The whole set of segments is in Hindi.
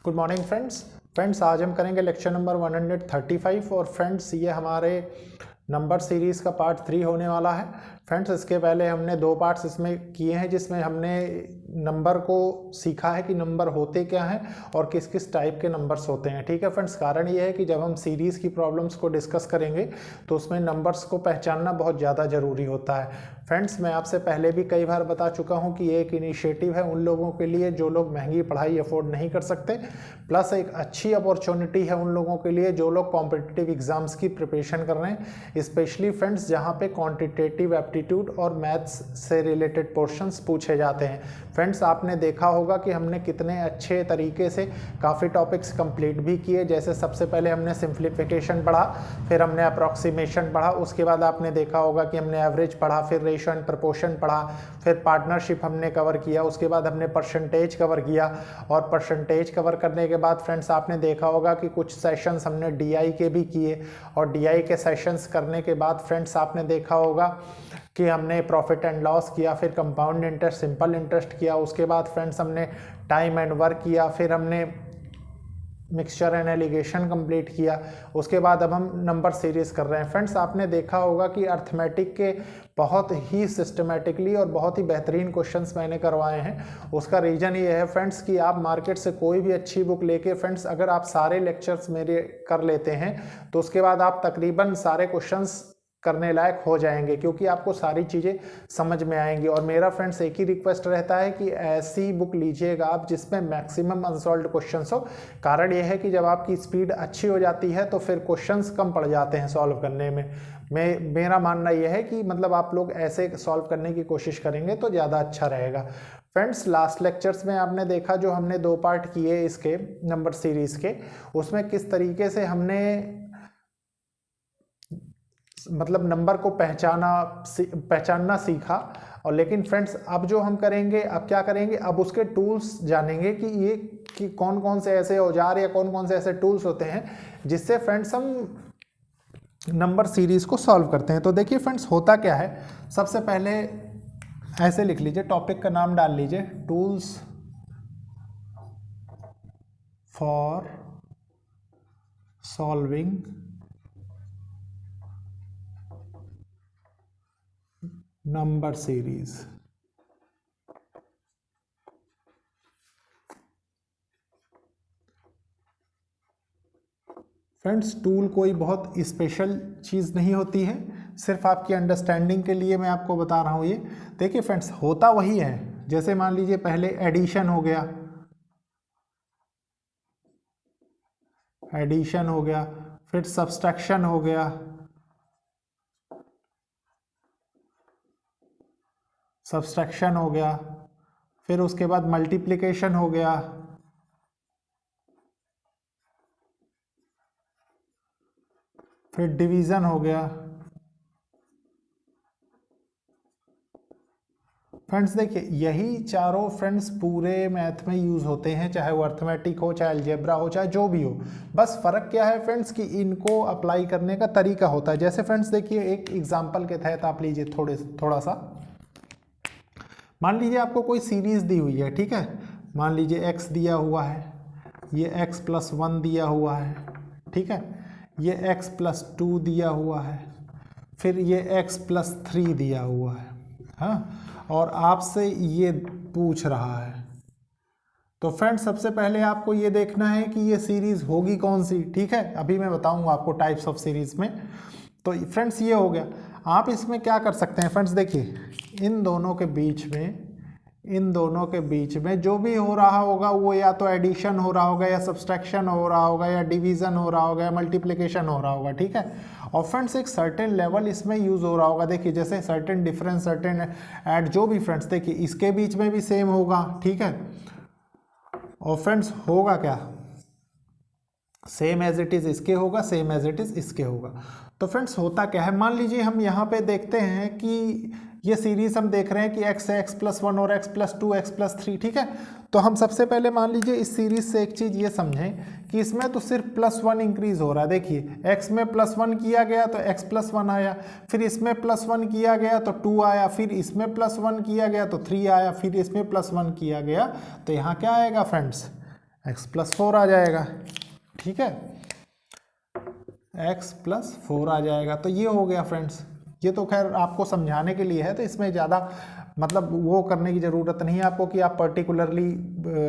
गुड मॉर्निंग फ्रेंड्स आज हम करेंगे लेक्चर नंबर 135 और फ्रेंड्स ये हमारे नंबर सीरीज़ का पार्ट 3 होने वाला है। फ्रेंड्स इसके पहले हमने 2 पार्ट्स इसमें किए हैं जिसमें हमने नंबर को सीखा है कि नंबर होते क्या हैं और किस किस टाइप के नंबर्स होते हैं। ठीक है फ्रेंड्स, कारण ये है कि जब हम सीरीज़ की प्रॉब्लम्स को डिस्कस करेंगे तो उसमें नंबर्स को पहचानना बहुत ज़्यादा ज़रूरी होता है। फ्रेंड्स मैं आपसे पहले भी कई बार बता चुका हूँ कि ये एक इनिशिएटिव है उन लोगों के लिए जो लोग महंगी पढ़ाई अफोर्ड नहीं कर सकते, प्लस एक अच्छी अपॉर्चुनिटी है उन लोगों के लिए जो लोग कॉम्पिटिटिव एग्जाम्स की प्रिपरेशन कर रहे हैं, स्पेशली फ्रेंड्स जहाँ पे क्वांटिटेटिव एप्टीट्यूड और मैथ्स से रिलेटेड पोर्शंस पूछे जाते हैं। फ्रेंड्स आपने देखा होगा कि हमने कितने अच्छे तरीके से काफ़ी टॉपिक्स कंप्लीट भी किए। जैसे सबसे पहले हमने सिंप्लीफिकेशन पढ़ा, फिर हमने अप्रॉक्सीमेशन पढ़ा, उसके बाद आपने देखा होगा कि हमने एवरेज पढ़ा, फिर रेशियो एंड प्रोपोर्शन पढ़ा, फिर पार्टनरशिप हमने कवर किया, उसके बाद हमने परसेंटेज कवर किया और परसेंटेज कवर करने के बाद फ्रेंड्स आपने देखा होगा कि कुछ सेशंस हमने डीआई के भी किए और डीआई के सेशंस करने के बाद फ्रेंड्स आपने देखा होगा कि हमने प्रॉफिट एंड लॉस किया, फिर कंपाउंड इंटरेस्ट, सिंपल इंटरेस्ट किया, उसके बाद फ्रेंड्स हमने टाइम एंड वर्क किया, फिर हमने मिक्सचर एंड एलिगेशन कंप्लीट किया, उसके बाद अब हम नंबर सीरीज कर रहे हैं। फ्रेंड्स आपने देखा होगा कि अर्थमेटिक के बहुत ही सिस्टमेटिकली और बहुत ही बेहतरीन क्वेश्चंस मैंने करवाए हैं। उसका रीज़न ये है फ्रेंड्स कि आप मार्केट से कोई भी अच्छी बुक लेके फ्रेंड्स अगर आप सारे लेक्चर्स मेरे कर लेते हैं तो उसके बाद आप तकरीबन सारे क्वेश्चंस करने लायक हो जाएंगे, क्योंकि आपको सारी चीज़ें समझ में आएंगी। और मेरा फ्रेंड्स एक ही रिक्वेस्ट रहता है कि ऐसी बुक लीजिएगा आप जिसमें मैक्सिमम अनसॉल्व्ड क्वेश्चंस हो। कारण यह है कि जब आपकी स्पीड अच्छी हो जाती है तो फिर क्वेश्चंस कम पड़ जाते हैं सॉल्व करने में। मेरा मानना यह है कि मतलब आप लोग ऐसे सॉल्व करने की कोशिश करेंगे तो ज़्यादा अच्छा रहेगा। फ्रेंड्स लास्ट लेक्चर्स में आपने देखा जो हमने 2 पार्ट किए इसके नंबर सीरीज़ के, उसमें किस तरीके से हमने मतलब नंबर को पहचानना सीखा। और लेकिन फ्रेंड्स अब जो हम करेंगे, अब क्या करेंगे, अब उसके टूल्स जानेंगे कि कौन कौन से ऐसे औजार या कौन कौन से ऐसे टूल्स होते हैं जिससे फ्रेंड्स हम नंबर सीरीज को सॉल्व करते हैं। तो देखिए फ्रेंड्स होता क्या है, सबसे पहले ऐसे लिख लीजिए, टॉपिक का नाम डाल लीजिए, tools for solving number series. Friends tool कोई बहुत स्पेशल चीज़ नहीं होती है, सिर्फ आपकी अंडरस्टैंडिंग के लिए मैं आपको बता रहा हूँ। ये देखिए फ्रेंड्स होता वही है, जैसे मान लीजिए पहले एडिशन हो गया, फिर सब्सट्रैक्शन हो गया, फिर उसके बाद मल्टीप्लिकेशन हो गया, फिर डिवीज़न हो गया। फ्रेंड्स देखिए यही चारों फ्रेंड्स पूरे मैथ में यूज़ होते हैं, चाहे वो अर्थमेटिक हो, चाहे अलजेब्रा हो, चाहे जो भी हो। बस फ़र्क क्या है फ्रेंड्स कि इनको अप्लाई करने का तरीका होता है। जैसे फ्रेंड्स देखिए एक एग्जांपल के तहत आप लीजिए थोड़ा सा, मान लीजिए आपको कोई सीरीज़ दी हुई है, ठीक है, मान लीजिए x दिया हुआ है, ये x+1 दिया हुआ है, ठीक है, ये x+2 दिया हुआ है, फिर ये x+3 दिया हुआ है, हाँ, और आपसे ये पूछ रहा है। तो फ्रेंड्स सबसे पहले आपको ये देखना है कि ये सीरीज़ होगी कौन सी, ठीक है, अभी मैं बताऊंगा आपको टाइप्स ऑफ सीरीज़ में। तो फ्रेंड्स ये हो गया। आप इसमें क्या कर सकते हैं फ्रेंड्स, देखिए इन दोनों के बीच में जो भी हो रहा होगा वो या तो एडिशन हो रहा होगा, या सब्सट्रैक्शन हो रहा होगा, या डिवीज़न हो रहा होगा, या मल्टीप्लिकेशन हो रहा होगा, ठीक है। और फ्रेंड्स एक सर्टेन लेवल इसमें यूज़ हो रहा होगा, देखिए जैसे सर्टेन डिफरेंस, सर्टेन ऐड, जो भी फ्रेंड्स देखिए इसके बीच में भी सेम होगा, ठीक है। और फ्रेंड्स होगा क्या, सेम एज इट इज़ इसके होगा, सेम एज इट इज़ इसके होगा। तो फ्रेंड्स होता क्या है, मान लीजिए हम यहाँ पे देखते हैं कि ये सीरीज हम देख रहे हैं कि x है, x+1 और x+2, x+3, ठीक है। तो हम सबसे पहले मान लीजिए इस सीरीज से एक चीज़ ये समझें कि इसमें तो सिर्फ +1 इंक्रीज हो रहा है। देखिए x में +1 किया गया तो x+1 आया, फिर इसमें +1 किया गया तो 2 आया, फिर इसमें +1 किया गया तो 3 आया, फिर इसमें +1 किया गया तो यहाँ क्या आएगा फ्रेंड्स, x+4 आ जाएगा, ठीक है, x+4 आ जाएगा। तो ये हो गया फ्रेंड्स। ये तो खैर आपको समझाने के लिए है, तो इसमें ज़्यादा मतलब वो करने की ज़रूरत नहीं है आपको कि आप पर्टिकुलरली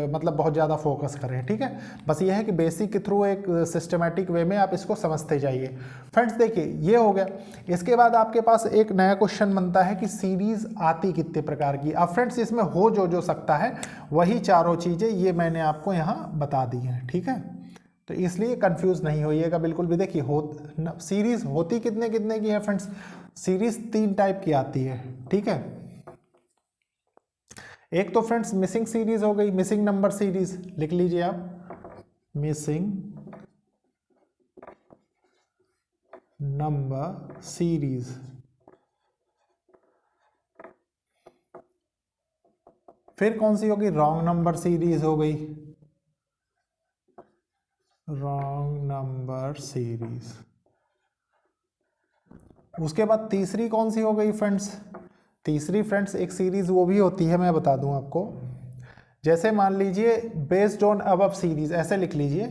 मतलब बहुत ज़्यादा फोकस करें, ठीक है। बस ये है कि बेसिक के थ्रू एक सिस्टमेटिक वे में आप इसको समझते जाइए। फ्रेंड्स देखिए ये हो गया। इसके बाद आपके पास एक नया क्वेश्चन बनता है कि सीरीज़ आती कितने प्रकार की। अब फ्रेंड्स इसमें हो जो सकता है वही चारों चीज़ें ये मैंने आपको यहाँ बता दी हैं, ठीक है। तो इसलिए कंफ्यूज नहीं होइएगा बिल्कुल भी। देखिए सीरीज़ होती कितने कितने की है फ्रेंड्स। सीरीज़ 3 टाइप की आती है, ठीक है। एक तो फ्रेंड्स मिसिंग सीरीज हो गई, मिसिंग नंबर सीरीज लिख लीजिए आप, मिसिंग नंबर सीरीज। फिर कौन सी होगी, रॉन्ग नंबर सीरीज हो गई, रॉन्ग नंबर सीरीज। उसके बाद तीसरी कौन सी हो गई फ्रेंड्स, तीसरी फ्रेंड्स एक सीरीज वो भी होती है, मैं बता दूं आपको। जैसे मान लीजिए बेस्ड ऑन अबव सीरीज, ऐसे लिख लीजिए,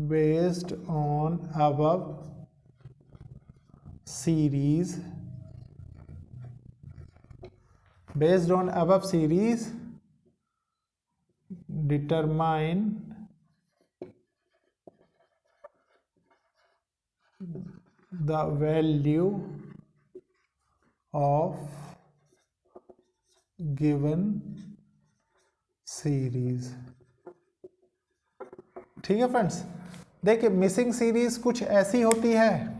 based on above series, based on above series determine the value of given series, ठीक है फ्रेंड्स। देखिए मिसिंग सीरीज कुछ ऐसी होती है,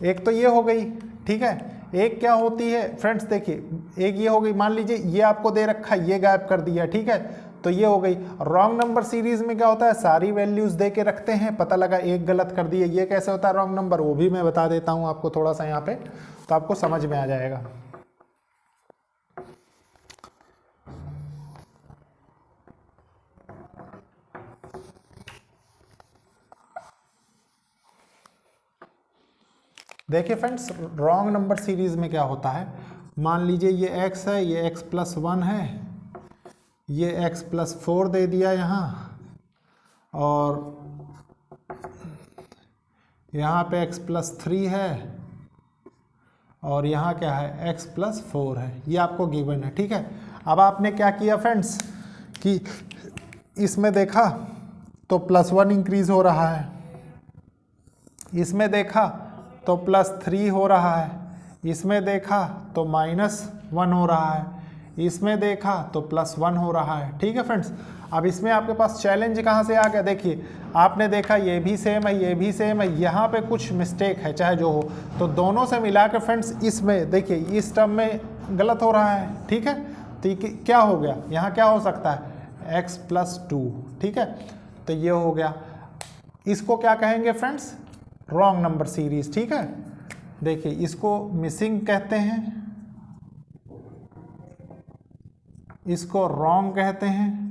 एक तो ये हो गई, ठीक है। एक क्या होती है फ्रेंड्स, देखिए एक ये हो गई, मान लीजिए ये आपको दे रखा है, ये गायब कर दिया, ठीक है, तो ये हो गई। रॉन्ग नंबर सीरीज में क्या होता है, सारी वैल्यूज दे के रखते हैं, पता लगा एक गलत कर दिए, ये कैसे होता है रॉन्ग नंबर, वो भी मैं बता देता हूं आपको थोड़ा सा यहाँ पे, तो आपको समझ में आ जाएगा। देखिए फ्रेंड्स रॉन्ग नंबर सीरीज में क्या होता है, मान लीजिए ये x है, ये x+1 है, ये x+4 दे दिया यहाँ, और यहाँ पे x+3 है, और यहाँ क्या है x+4 है, ये आपको गिवन है, ठीक है। अब आपने क्या किया फ्रेंड्स कि इसमें देखा तो +1 इंक्रीज हो रहा है, इसमें देखा तो +3 हो रहा है, इसमें देखा तो -1 हो रहा है, इसमें देखा तो +1 हो रहा है, ठीक है फ्रेंड्स। अब इसमें आपके पास चैलेंज कहाँ से आ गया, देखिए आपने देखा ये भी सेम है, ये भी सेम है, यहाँ पे कुछ मिस्टेक है चाहे जो हो, तो दोनों से मिला के फ्रेंड्स इसमें देखिए इस टर्म में गलत हो रहा है, ठीक है। तो क्या हो गया, यहाँ क्या हो सकता है x+2, ठीक है, तो ये हो गया। इसको क्या कहेंगे फ्रेंड्स, रॉन्ग नंबर सीरीज, ठीक है। देखिए इसको मिसिंग कहते हैं, इसको रॉन्ग कहते हैं।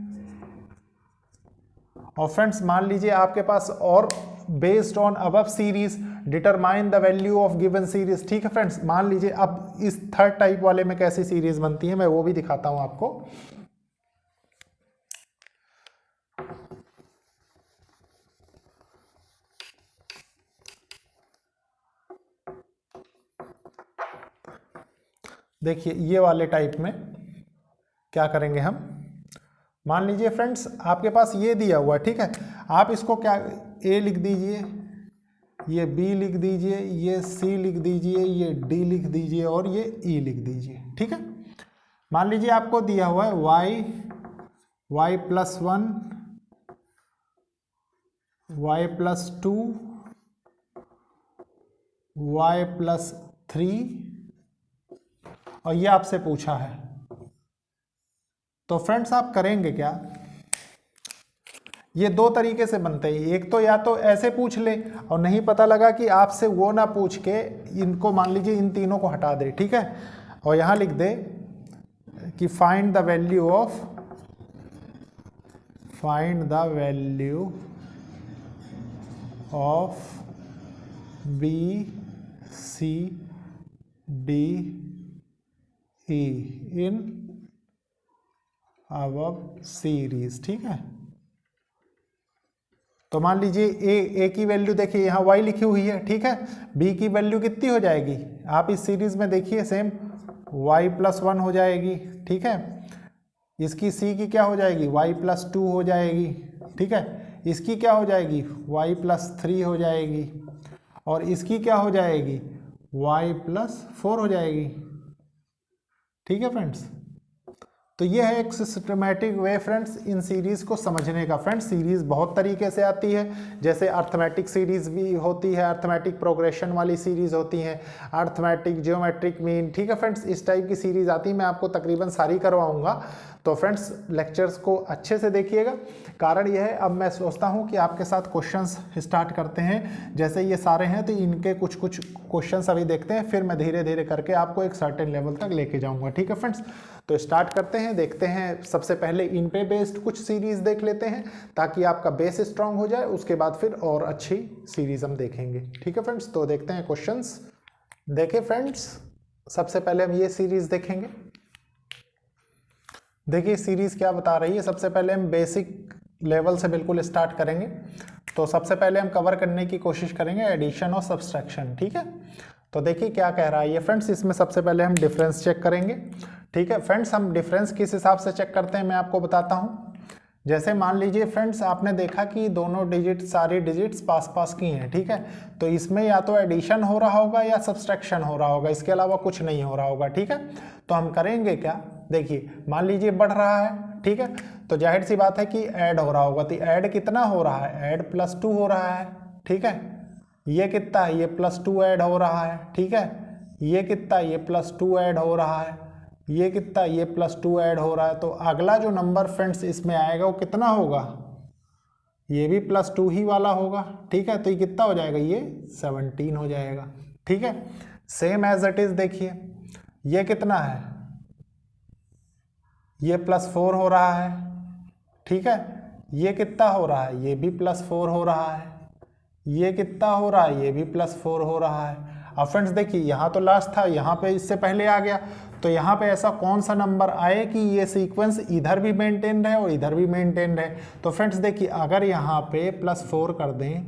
और फ्रेंड्स मान लीजिए आपके पास और based on above series determine the value of given series, ठीक है फ्रेंड्स। मान लीजिए अब इस थर्ड टाइप वाले में कैसी सीरीज बनती है मैं वो भी दिखाता हूं आपको। देखिए ये वाले टाइप में क्या करेंगे हम, मान लीजिए फ्रेंड्स आपके पास ये दिया हुआ है, ठीक है, आप इसको क्या ए लिख दीजिए, ये बी लिख दीजिए, ये सी लिख दीजिए, ये डी लिख दीजिए और ये ई लिख दीजिए, ठीक है। मान लीजिए आपको दिया हुआ है y+1, y+2, y+3 और ये आपसे पूछा है, तो फ्रेंड्स आप करेंगे क्या, ये दो तरीके से बनते हैं। एक तो या तो ऐसे पूछ ले और नहीं पता लगा कि आपसे वो ना पूछ के इनको मान लीजिए इन तीनों को हटा दे, ठीक है, और यहां लिख दे कि find the value of B C D E in above series, ठीक है। तो मान लीजिए ए की वैल्यू देखिए यहाँ y लिखी हुई है, ठीक है। b की वैल्यू कितनी हो जाएगी, आप इस सीरीज में देखिए सेम y+1 हो जाएगी, ठीक है। इसकी c की क्या हो जाएगी, y+2 हो जाएगी, ठीक है। इसकी क्या हो जाएगी, y+3 हो जाएगी, और इसकी क्या हो जाएगी, y+4 हो जाएगी, ठीक है फ्रेंड्स। तो ये है एक सिस्टमेटिक वे फ्रेंड्स इन सीरीज़ को समझने का। फ्रेंड्स सीरीज़ बहुत तरीके से आती है, जैसे अर्थमेटिक सीरीज़ भी होती है, अर्थमेटिक प्रोग्रेशन वाली सीरीज़ होती है, अर्थमेटिक ज्योमेट्रिक मीन, ठीक है फ्रेंड्स। इस टाइप की सीरीज़ आती है, मैं आपको तकरीबन सारी करवाऊंगा। तो फ्रेंड्स लेक्चर्स को अच्छे से देखिएगा। कारण यह है, अब मैं सोचता हूँ कि आपके साथ क्वेश्चंस स्टार्ट करते हैं। जैसे ये सारे हैं तो इनके कुछ कुछ क्वेश्चंस अभी देखते हैं, फिर मैं धीरे धीरे करके आपको एक सर्टेन लेवल तक लेके जाऊँगा, ठीक है फ्रेंड्स। तो स्टार्ट करते हैं, देखते हैं। सबसे पहले इन पे बेस्ड कुछ सीरीज़ देख लेते हैं ताकि आपका बेस स्ट्रांग हो जाए, उसके बाद फिर और अच्छी सीरीज़ हम देखेंगे, ठीक है फ्रेंड्स। तो देखते हैं क्वेश्चंस। देखिए फ्रेंड्स, सबसे पहले हम ये सीरीज़ देखेंगे। देखिए सीरीज़ क्या बता रही है। सबसे पहले हम बेसिक लेवल से बिल्कुल स्टार्ट करेंगे। तो सबसे पहले हम कवर करने की कोशिश करेंगे एडिशन और सब्सट्रैक्शन, ठीक है। तो देखिए क्या कह रहा है ये फ्रेंड्स। इसमें सबसे पहले हम डिफरेंस चेक करेंगे, ठीक है फ्रेंड्स। हम डिफरेंस किस हिसाब से चेक करते हैं मैं आपको बताता हूँ। जैसे मान लीजिए फ्रेंड्स, आपने देखा कि दोनों डिजिट, सारी डिजिट्स पास पास की हैं, ठीक है। तो इसमें या तो एडिशन हो रहा होगा या सब्सट्रैक्शन हो रहा होगा, इसके अलावा कुछ नहीं हो रहा होगा, ठीक है। तो हम करेंगे क्या, देखिए मान लीजिए बढ़ रहा है, ठीक है। तो जाहिर सी बात है कि ऐड हो रहा होगा। तो ऐड कितना हो रहा है, ऐड +2 हो रहा है, ठीक है। ये कितना है, ये +2 ऐड हो रहा है, ठीक है। ये कितना, ये +2 ऐड हो रहा है। ये कितना, ये +2 ऐड हो रहा है। तो अगला जो नंबर फ्रेंड्स इसमें आएगा वो कितना होगा, ये भी +2 ही वाला होगा, ठीक है। तो ये कितना हो जाएगा, ये 17 हो जाएगा, ठीक है। सेम एज इट इज देखिए, ये कितना है, ये +4 हो रहा है, ठीक है। ये कितना हो रहा है, ये भी +4 हो रहा है। ये कितना हो रहा है, ये भी +4 हो रहा है। अब फ्रेंड्स देखिए, यहाँ तो लास्ट था, यहाँ पे इससे पहले आ गया। तो यहाँ पे ऐसा कौन सा नंबर आए कि ये सीक्वेंस इधर भी मेंटेन रहे और इधर भी मेंटेन रहे। तो फ्रेंड्स देखिए, अगर यहाँ पे +4 कर दें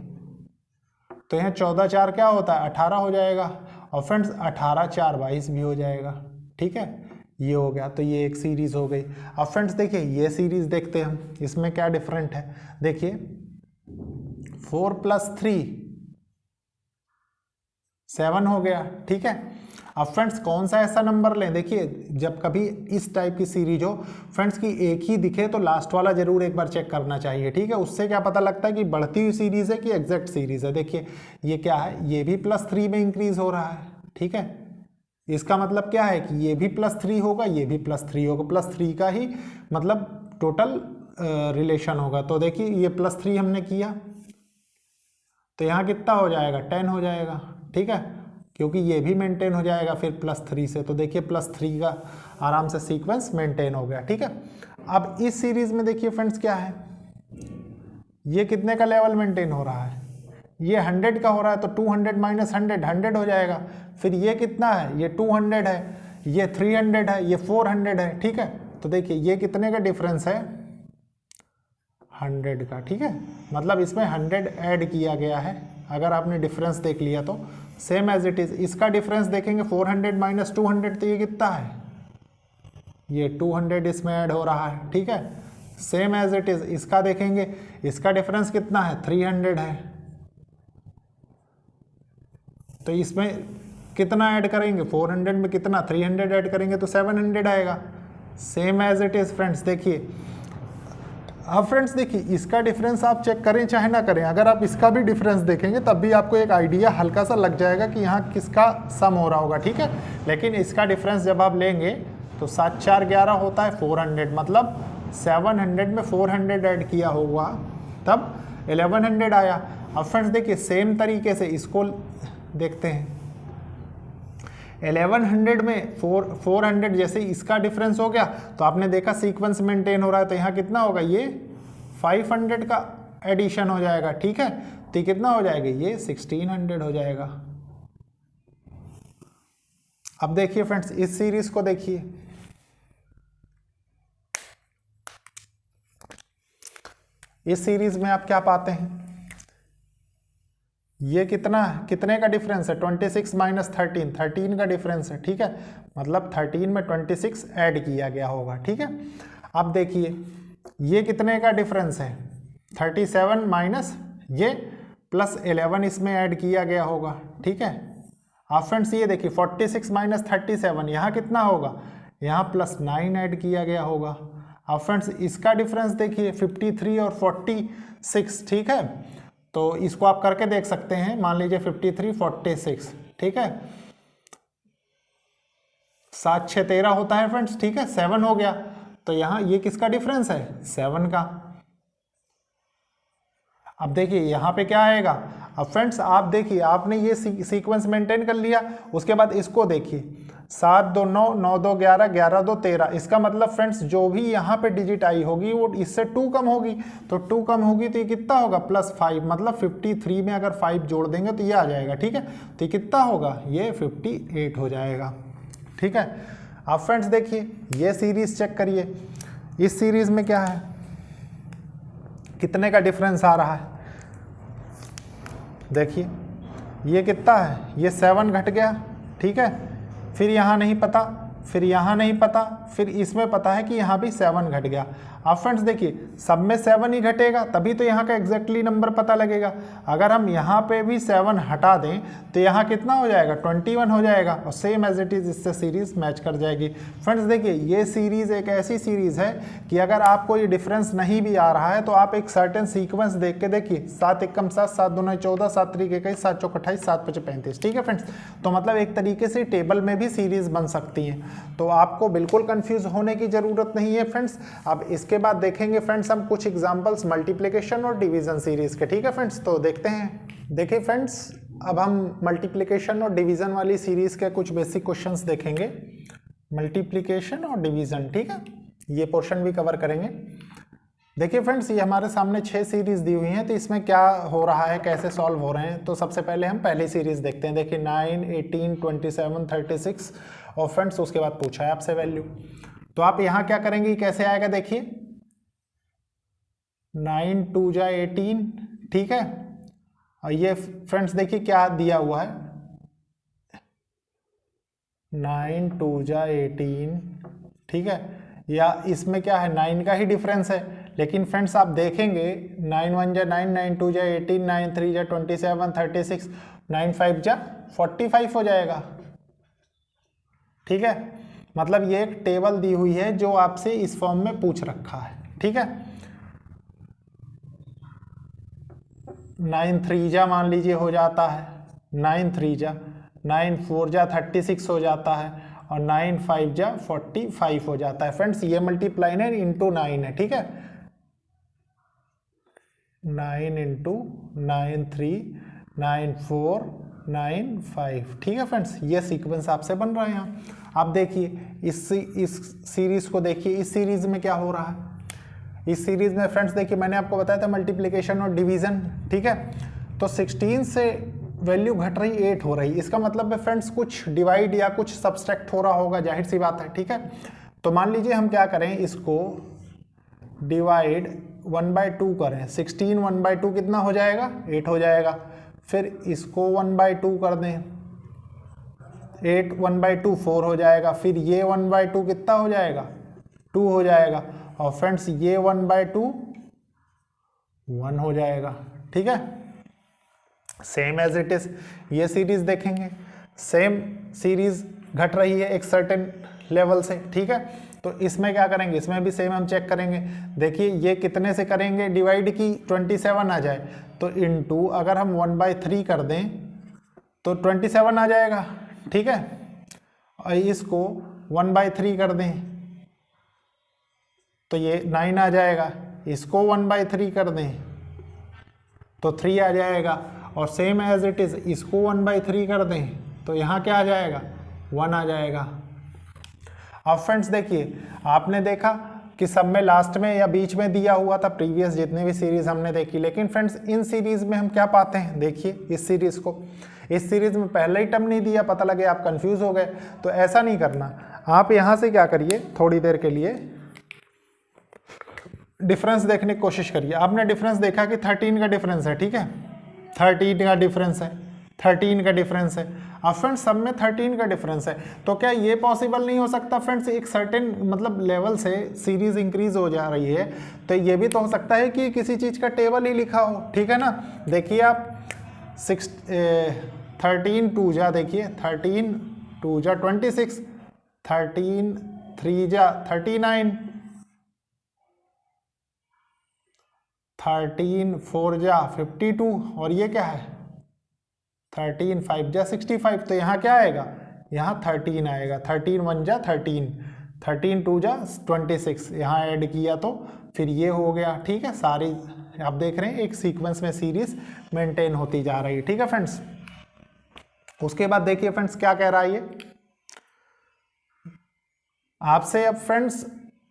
तो यहाँ 14 4 क्या होता है, 18 हो जाएगा। और फ्रेंड्स 18 4 22 भी हो जाएगा, ठीक है। ये हो गया, तो ये एक सीरीज हो गई। अब फ्रेंड्स देखिए ये सीरीज देखते हैं हम, इसमें क्या डिफरेंट है। देखिए 4 + 3 7 हो गया, ठीक है। अब फ्रेंड्स कौन सा ऐसा नंबर लें, देखिए जब कभी इस टाइप की सीरीज हो फ्रेंड्स की एक ही दिखे तो लास्ट वाला जरूर एक बार चेक करना चाहिए, ठीक है। उससे क्या पता लगता है कि बढ़ती हुई सीरीज है कि एग्जैक्ट सीरीज है। देखिए ये क्या है, ये भी +3 में इंक्रीज हो रहा है, ठीक है। इसका मतलब क्या है कि ये भी +3 होगा, ये भी +3 होगा, +3 का ही मतलब टोटल रिलेशन होगा। तो देखिए ये +3 हमने किया तो यहाँ कितना हो जाएगा, 10 हो जाएगा, ठीक है। क्योंकि ये भी मेंटेन हो जाएगा फिर +3 से। तो देखिए +3 का आराम से सीक्वेंस मेंटेन हो गया, ठीक है। अब इस सीरीज में देखिए फ्रेंड्स क्या है, ये कितने का लेवल मेंटेन हो रहा है, ये 100 का हो रहा है। तो 200 - 100 100 हो जाएगा। फिर ये कितना है, ये 200 है, ये 300 है, ये 400 है, ठीक है। तो देखिए ये कितने का डिफरेंस है, 100 का, ठीक है। मतलब इसमें 100 ऐड किया गया है। अगर आपने डिफरेंस देख लिया तो सेम एज इट इज। इसका डिफरेंस देखेंगे 400 - 200, तो ये कितना है, ये 200 इसमें ऐड हो रहा है, ठीक है। सेम एज इट इज इसका देखेंगे, इसका डिफरेंस कितना है, 300 है। तो इसमें कितना ऐड करेंगे, 400 में कितना, 300 ऐड करेंगे तो 700 आएगा। Same as it is friends देखिए। अब फ्रेंड्स देखिए इसका डिफरेंस आप चेक करें चाहे ना करें, अगर आप इसका भी डिफरेंस देखेंगे तब भी आपको एक आइडिया हल्का सा लग जाएगा कि यहाँ किसका सम हो रहा होगा, ठीक है। लेकिन इसका डिफरेंस जब आप लेंगे तो 7 4 11 होता है 400, मतलब 700 में 400 ऐड किया होगा तब 1100 आया। अब फ्रेंड्स देखिए सेम तरीके से इसको देखते हैं। 1100 में 400 जैसे इसका डिफरेंस हो गया तो आपने देखा सीक्वेंस मेंटेन हो रहा है। तो यहाँ कितना होगा, ये 500 का एडिशन हो जाएगा, ठीक है। तो ये कितना हो जाएगा, ये 1600 हो जाएगा। अब देखिए फ्रेंड्स इस सीरीज को देखिए, इस सीरीज में आप क्या पाते हैं, ये कितने का डिफरेंस है, 26 माइनस 13 का डिफरेंस है, ठीक है, मतलब 13 में 26 ऐड किया गया होगा, ठीक है। अब देखिए ये कितने का डिफरेंस है, 37 माइनस ये प्लस 11 इसमें ऐड किया गया होगा, ठीक है। अब फ्रेंड्स ये देखिए 46 माइनस 37 यहाँ कितना होगा, यहाँ प्लस 9 ऐड किया गया होगा। अब फ्रेंड्स इसका डिफरेंस देखिए 53 और 46, ठीक है, तो इसको आप करके देख सकते हैं, मान लीजिए 53 46, ठीक है, 7 6 13 होता है फ्रेंड्स, ठीक है, 7 हो गया, तो यहाँ ये किसका डिफरेंस है, 7 का। अब देखिए यहाँ पे क्या आएगा, अब फ्रेंड्स आप देखिए आपने ये सीक्वेंस मेंटेन कर लिया, उसके बाद इसको देखिए 7 2 9 9 2 11 11 2 13, इसका मतलब फ्रेंड्स जो भी यहाँ पे डिजिट आई होगी वो इससे 2 कम होगी, तो 2 कम होगी तो ये कितना होगा, +5, मतलब 53 में अगर 5 जोड़ देंगे तो ये आ जाएगा, ठीक है, तो ये कितना होगा, ये 58 हो जाएगा, ठीक है। अब फ्रेंड्स देखिए ये सीरीज चेक करिए, इस सीरीज में क्या है, कितने का डिफरेंस आ रहा है, देखिए ये कितना है, ये 7 घट गया, ठीक है, फिर यहाँ नहीं पता, फिर यहाँ नहीं पता, फिर इसमें पता है कि यहाँ भी 7 घट गया। अब फ्रेंड्स देखिए सब में 7 ही घटेगा तभी तो यहाँ का एग्जैक्टली नंबर पता लगेगा। अगर हम यहाँ पे भी 7 हटा दें तो यहाँ कितना हो जाएगा, 21 हो जाएगा, और सेम एज इट इज़ इससे सीरीज मैच कर जाएगी। फ्रेंड्स देखिए ये सीरीज एक ऐसी सीरीज है कि अगर आपको ये डिफरेंस नहीं भी आ रहा है तो आप एक सर्टेन सीक्वेंस देख के देखिए, 7 एकम 7, 7 दूना 14, 7 त्रिक 21, 7 चौक 28, 7 पच 35, ठीक है फ्रेंड्स। तो मतलब एक तरीके से टेबल में भी सीरीज बन सकती है, तो आपको बिल्कुल कंफ्यूज होने की ज़रूरत नहीं है फ्रेंड्स। अब इसके बाद देखेंगे फ्रेंड्स हम कुछ एग्जांपल्स मल्टीप्लिकेशन और डिवीजन सीरीज के, ठीक है फ्रेंड्स, तो देखते हैं। देखिए फ्रेंड्स अब हम मल्टीप्लिकेशन और डिवीजन वाली सीरीज के कुछ बेसिक क्वेश्चंस देखेंगे, मल्टीप्लिकेशन और डिवीजन, ठीक है, ये पोर्शन भी कवर करेंगे। देखिए फ्रेंड्स ये हमारे सामने 6 सीरीज दी हुई हैं, तो इसमें क्या हो रहा है, कैसे सॉल्व हो रहे हैं, तो सबसे पहले हम पहली सीरीज देखते हैं। देखिए 9 18 27 36, और फ्रेंड्स उसके बाद पूछा है आपसे वैल्यू, तो आप यहाँ क्या करेंगे, कैसे आएगा, देखिए 9 2 जा 18, ठीक है, और ये फ्रेंड्स देखिए क्या दिया हुआ है, 9 2 जा 18, ठीक है, या इसमें क्या है 9 का ही डिफरेंस है, लेकिन फ्रेंड्स आप देखेंगे 9 1 जा 9, 9 2 जा 18, 9 3 जा 27 36, 9 5 जा 45 हो जाएगा, ठीक है। मतलब ये एक टेबल दी हुई है जो आपसे इस फॉर्म में पूछ रखा है, ठीक है। 9 3 जा मान लीजिए हो जाता है, 9 3 जा, 9 4 जा 36 हो जाता है, और 9 5 जा 45 हो जाता है। फ्रेंड्स ये मल्टीप्लाई है इंटू 9 है, ठीक है, 9 इंटू 9 3 9 4 9 5, ठीक है फ्रेंड्स, ये सीक्वेंस आपसे बन रहा है यहाँ। आप देखिए इस सीरीज को देखिए, इस सीरीज में क्या हो रहा है, इस सीरीज में फ्रेंड्स देखिए मैंने आपको बताया था मल्टीप्लिकेशन और डिवीजन, ठीक है, तो 16 से वैल्यू घट रही 8 हो रही, इसका मतलब है फ्रेंड्स कुछ डिवाइड या कुछ सब्सट्रैक्ट हो रहा होगा, जाहिर सी बात है, ठीक है। तो मान लीजिए हम क्या करें, इसको डिवाइड 1/2 करें, 16 1/2 कितना हो जाएगा, 8 हो जाएगा, फिर इसको 1/2 कर दें, 8 1/2 4 हो जाएगा, फिर ये 1/2 कितना हो जाएगा, 2 हो जाएगा, और फ्रेंड्स ये 1/2 1 हो जाएगा, ठीक है। सेम एज इट इज ये सीरीज देखेंगे, सेम सीरीज घट रही है एक सर्टेन लेवल से, ठीक है, तो इसमें क्या करेंगे, इसमें भी सेम हम चेक करेंगे। देखिए ये कितने से करेंगे डिवाइड की 27 आ जाए, तो इनटू अगर हम 1/3 कर दें तो 27 आ जाएगा, ठीक है, और इसको 1/3 कर दें तो ये 9 आ जाएगा, इसको 1/3 कर दें तो 3 आ जाएगा, और सेम एज इट इज इसको 1/3 कर दें तो यहाँ क्या आ जाएगा, 1 आ जाएगा। अब फ्रेंड्स देखिए आपने देखा कि सब में लास्ट में या बीच में दिया हुआ था प्रीवियस जितने भी सीरीज हमने देखी, लेकिन फ्रेंड्स इन सीरीज में हम क्या पाते हैं, देखिए इस सीरीज को, इस सीरीज में पहले ही टर्म नहीं दिया, पता लगे आप कंफ्यूज हो गए, तो ऐसा नहीं करना, आप यहाँ से क्या करिए, थोड़ी देर के लिए डिफरेंस देखने की कोशिश करिए। आपने डिफरेंस देखा कि 13 का डिफरेंस है, ठीक है, 13 का डिफरेंस है, 13 का डिफरेंस है। अब फ्रेंड्स सब में 13 का डिफरेंस है, तो क्या ये पॉसिबल नहीं हो सकता फ्रेंड्स एक सर्टेन मतलब लेवल से सीरीज इंक्रीज हो जा रही है, तो ये भी तो हो सकता है कि किसी चीज़ का टेबल ही लिखा हो, ठीक है ना। देखिए आप 13 2 जा, देखिए 13 2 जा 26, 13 3 जा 39, 13 4 जा 52, और ये क्या है 13 5 जा 65। तो यहाँ क्या आएगा, यहाँ 13 आएगा, 13 1 जा 13, 13 2 जा 26, यहाँ ऐड किया तो फिर ये हो गया, ठीक है। सारी आप देख रहे हैं एक सीक्वेंस में सीरीज मेंटेन होती जा रही है, ठीक है फ्रेंड्स। उसके बाद देखिए फ्रेंड्स क्या कह रहा है ये आपसे। अब फ्रेंड्स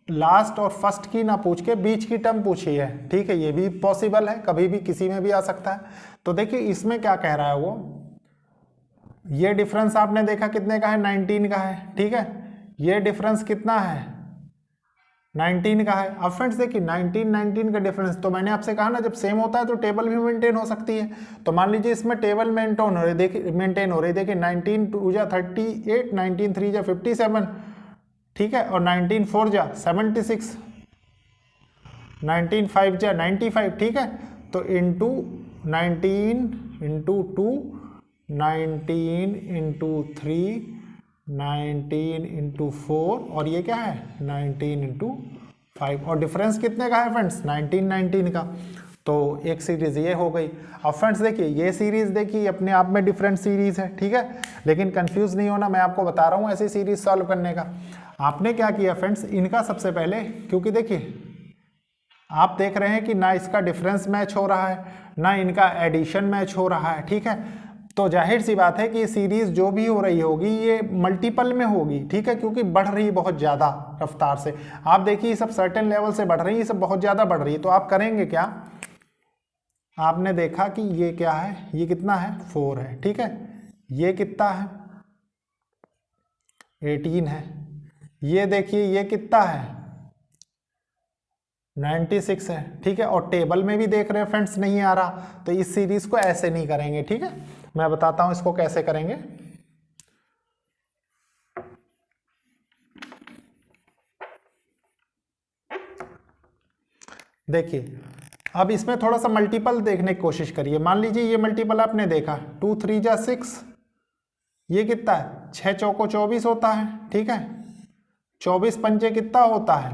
लास्ट और फर्स्ट की ना पूछ के बीच की टर्म पूछी है, ठीक है, ये भी पॉसिबल है, कभी भी किसी में भी आ सकता है। तो देखिए इसमें क्या कह रहा है वो, ये डिफरेंस आपने देखा कितने का है, 19 का है, ठीक है, ये डिफरेंस कितना है 19 का है। अब फ्रेंड्स देखिए 19 का डिफरेंस, तो मैंने आपसे कहा ना जब सेम होता है तो टेबल भी मेंटेन हो सकती है। तो मान लीजिए इसमें टेबल मेंटेन हो रही, देखिए 19 2 जा 38, 19 3 जा 57, ठीक है, और 19 4 जा 76, 19 5 जा 95, ठीक है। तो इंटू 19 इंटू 2, 19 इंटू 3, 19 इंटू 4, और ये क्या है 19 इंटू 5, और डिफरेंस कितने का है फ्रेंड्स 19 का। तो एक सीरीज ये हो गई। अब फ्रेंड्स देखिए ये सीरीज देखिए अपने आप में डिफरेंट सीरीज है, ठीक है, लेकिन कंफ्यूज नहीं होना, मैं आपको बता रहा हूँ ऐसी सीरीज सॉल्व करने का। आपने क्या किया फ्रेंड्स, इनका सबसे पहले, क्योंकि देखिए आप देख रहे हैं कि ना इसका डिफरेंस मैच हो रहा है ना इनका एडिशन मैच हो रहा है, ठीक है, तो जाहिर सी बात है कि ये सीरीज जो भी हो रही होगी ये मल्टीपल में होगी, ठीक है, क्योंकि बढ़ रही बहुत ज़्यादा रफ्तार से। आप देखिए ये सब सर्टेन लेवल से बढ़ रही है, ये सब बहुत ज़्यादा बढ़ रही है। तो आप करेंगे क्या, आपने देखा कि ये क्या है, ये कितना है 4 है, ठीक है, ये कितना है 18 है, ये देखिए ये कितना है 96 है, ठीक है, और टेबल में भी देख रहे हैं फ्रेंड्स नहीं आ रहा। तो इस सीरीज को ऐसे नहीं करेंगे, ठीक है, मैं बताता हूं इसको कैसे करेंगे। देखिए अब इसमें थोड़ा सा मल्टीपल देखने की कोशिश करिए। मान लीजिए ये मल्टीपल आपने देखा 2 3 जा 6, ये कितना है 6 चौको 24 होता है, ठीक है, 24 पंजे कितना होता है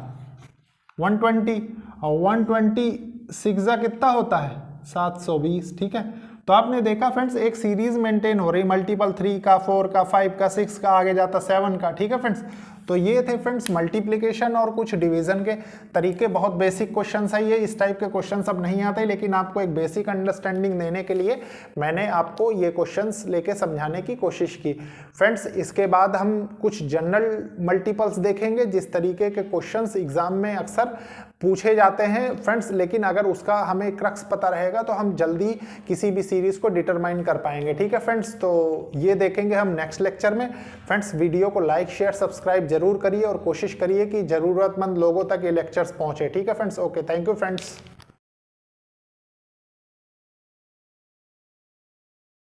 120, और 126 जा कितना होता है 720, ठीक है। तो आपने देखा फ्रेंड्स एक सीरीज मेंटेन हो रही, मल्टीपल 3 का 4 का 5 का 6 का, आगे जाता 7 का, ठीक है फ्रेंड्स। तो ये थे फ्रेंड्स मल्टीप्लिकेशन और कुछ डिवीजन के तरीके, बहुत बेसिक क्वेश्चन है ये, इस टाइप के क्वेश्चन अब नहीं आते, लेकिन आपको एक बेसिक अंडरस्टैंडिंग देने के लिए मैंने आपको ये क्वेश्चंस लेके समझाने की कोशिश की फ्रेंड्स। इसके बाद हम कुछ जनरल मल्टीपल्स देखेंगे, जिस तरीके के क्वेश्चंस एग्जाम में अक्सर पूछे जाते हैं फ्रेंड्स, लेकिन अगर उसका हमें क्रक्स पता रहेगा तो हम जल्दी किसी भी सीरीज को डिटरमाइन कर पाएंगे, ठीक है फ्रेंड्स। तो ये देखेंगे हम नेक्स्ट लेक्चर में फ्रेंड्स। वीडियो को लाइक शेयर सब्सक्राइब जरूर करिए और कोशिश करिए कि जरूरतमंद लोगों तक ये लेक्चर्स पहुंचे, ठीक है friends. Okay, thank you friends.